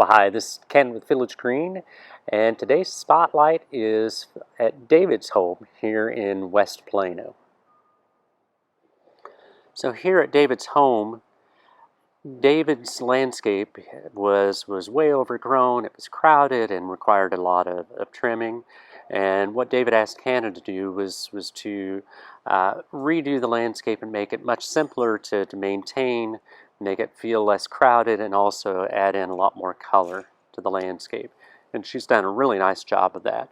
Well, hi, this is Ken with Village Green, and today's spotlight is at David's home here in West Plano. So here at David's home, David's landscape was way overgrown. It was crowded and required a lot of trimming. And what David asked Hannah to do was to redo the landscape and make it much simpler to maintain, make it feel less crowded, and also add in a lot more color to the landscape. And she's done a really nice job of that.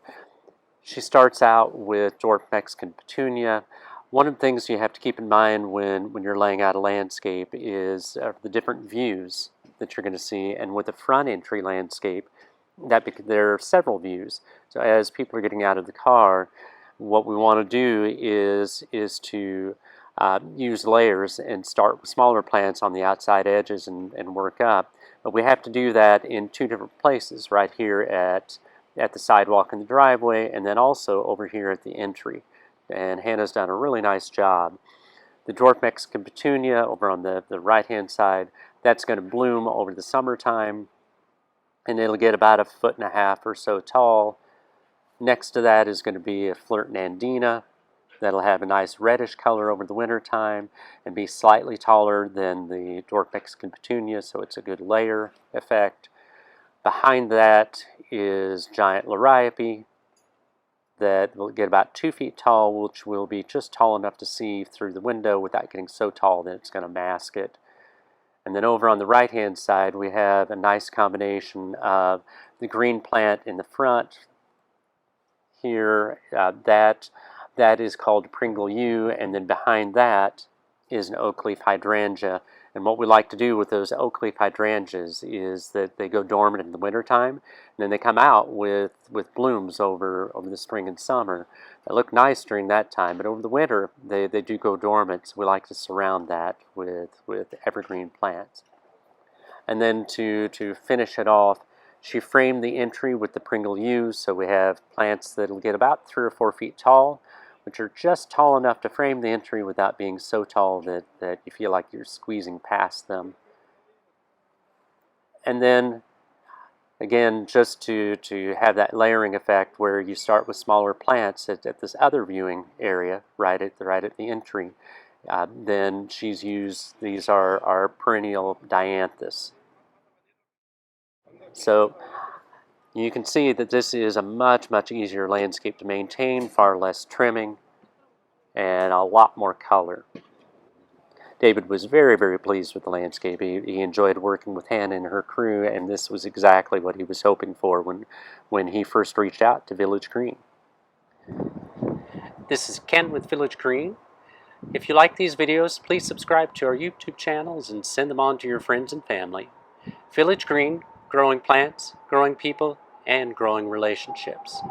She starts out with dwarf Mexican petunia. One of the things you have to keep in mind when you're laying out a landscape is the different views that you're going to see. And with the front entry landscape, there are several views. So as people are getting out of the car, what we want to do is to use layers and start with smaller plants on the outside edges and work up. But we have to do that in two different places, right here at the sidewalk and the driveway, and then also over here at the entry. And Hannah's done a really nice job. The dwarf Mexican petunia over on the right-hand side, that's going to bloom over the summertime, and it'll get about 1.5 feet or so tall. Next to that is going to be a flirt nandina. That'll have a nice reddish color over the winter time and be slightly taller than the dwarf Mexican petunia, so it's a good layer effect. Behind that is giant liriope that will get about 2 feet tall, which will be just tall enough to see through the window without getting so tall that it's going to mask it. And then over on the right-hand side, we have a nice combination of the green plant in the front here, that is called Pringle Yew, and then behind that is an oak leaf hydrangea. And what we like to do with those oak leaf hydrangeas is that they go dormant in the wintertime, and then they come out with blooms over the spring and summer. They look nice during that time, but over the winter they do go dormant, so we like to surround that with evergreen plants. And then to finish it off, she framed the entry with the Pringle Yew, so we have plants that'll get about 3 or 4 feet tall, which are just tall enough to frame the entry without being so tall that you feel like you're squeezing past them. And then, again, just to have that layering effect where you start with smaller plants at this other viewing area right at the entry, then she's used, these are perennial dianthus. So you can see that this is a much easier landscape to maintain, far less trimming, and a lot more color. David was very pleased with the landscape. He enjoyed working with Hannah and her crew, and this was exactly what he was hoping for when he first reached out to Village Green. This is Ken with Village Green. If you like these videos, please subscribe to our YouTube channels and send them on to your friends and family. Village Green, growing plants, growing people, and growing relationships.